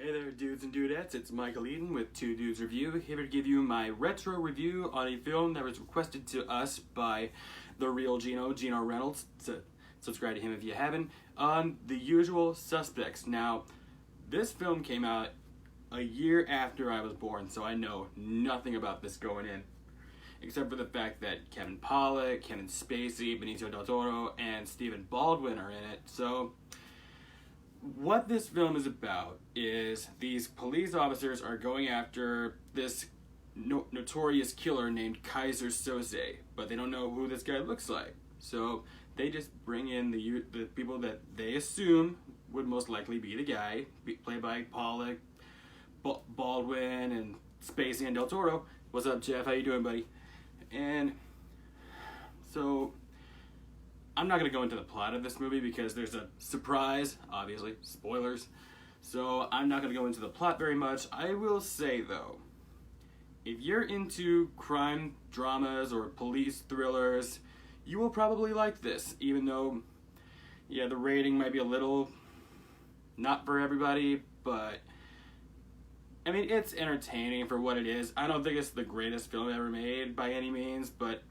Hey there, dudes and dudettes, it's Michael Eden with Two Dudes Review, here to give you my retro review on a film that was requested to us by the real Gino Reynolds. So subscribe to him if you haven't. On The Usual Suspects. Now, this film came out a year after I was born, so I know nothing about this going in, except for the fact that Kevin Pollak, Kevin Spacey, Benicio del Toro, and Stephen Baldwin are in it. So what this film is about is these police officers are going after this notorious killer named Keyser Söze, but they don't know who this guy looks like. So they just bring in the people that they assume would most likely be the guy, played by Pollak, Baldwin, and Spacey and Del Toro. What's up, Jeff? How you doing, buddy? And so I'm not going to go into the plot of this movie because there's a surprise, obviously, spoilers. So I'm not going to go into the plot very much. I will say, though, if you're into crime dramas or police thrillers, you will probably like this, even though, yeah, the rating might be a little not for everybody, but I mean, it's entertaining for what it is. I don't think it's the greatest film ever made by any means, but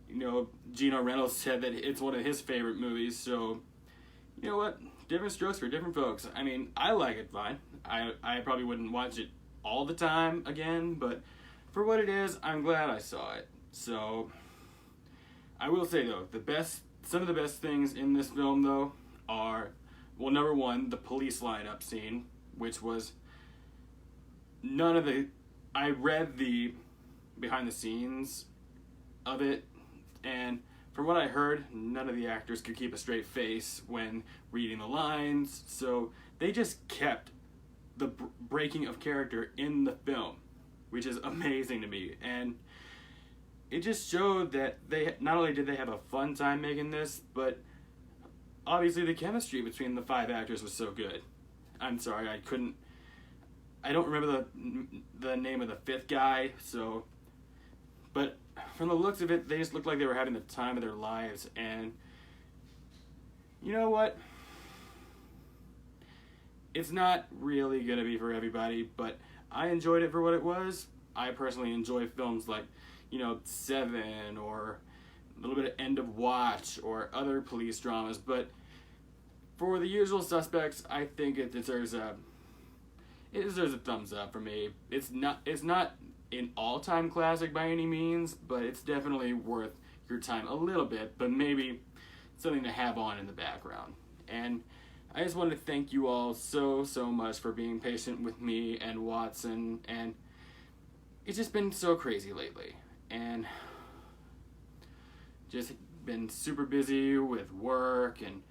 you know, Gino Reynolds said that it's one of his favorite movies, so you know what? Different strokes for different folks. I mean, I like it fine. I probably wouldn't watch it all the time again, but for what it is, I'm glad I saw it. So I will say though, some of the best things in this film though are, well, number one, the police lineup scene, which was I read the behind the scenes of it, and from what I heard, none of the actors could keep a straight face when reading the lines, so they just kept the breaking of character in the film, which is amazing to me. And it just showed that they not only did they have a fun time making this, but obviously the chemistry between the five actors was so good. I'm sorry, I don't remember the name of the fifth guy, so, but from the looks of it, they just looked like they were having the time of their lives. And you know what? It's not really going to be for everybody, but I enjoyed it for what it was. I personally enjoy films like, you know, Seven or a little bit of End of Watch or other police dramas, but for The Usual Suspects, I think it deserves a thumbs up for me. It's not an all-time classic by any means, but it's definitely worth your time a little bit, but maybe something to have on in the background. And I just want to thank you all so much for being patient with me and Watson, and it's just been so crazy lately, and just been super busy with work and,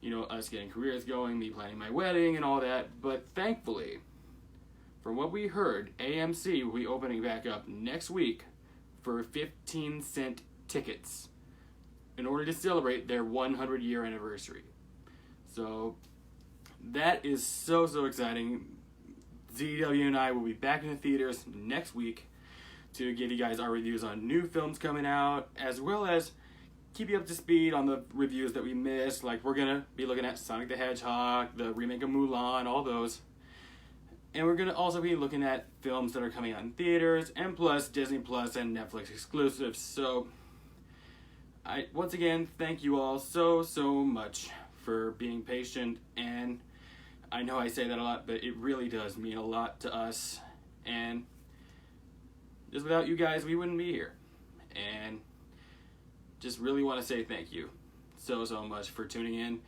you know, us getting careers going, me planning my wedding and all that, but thankfully, from what we heard, AMC will be opening back up next week for 15-cent tickets in order to celebrate their 100-year anniversary. So that is so exciting. ZW and I will be back in the theaters next week to give you guys our reviews on new films coming out, as well as keep you up to speed on the reviews that we missed. Like, we're going to be looking at Sonic the Hedgehog, the remake of Mulan, all those. And we're going to also be looking at films that are coming out in theaters, and plus Disney Plus and Netflix exclusives. So, once again, thank you all so much for being patient. And I know I say that a lot, but it really does mean a lot to us. And just without you guys, we wouldn't be here. And just really want to say thank you so much for tuning in.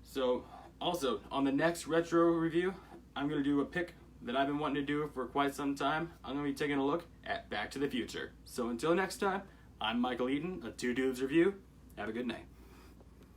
So, also, on the next retro review, I'm going to do a pick that I've been wanting to do for quite some time. I'm going to be taking a look at Back to the Future. So until next time, I'm Michael Eden, a Two Dudes Review. Have a good night.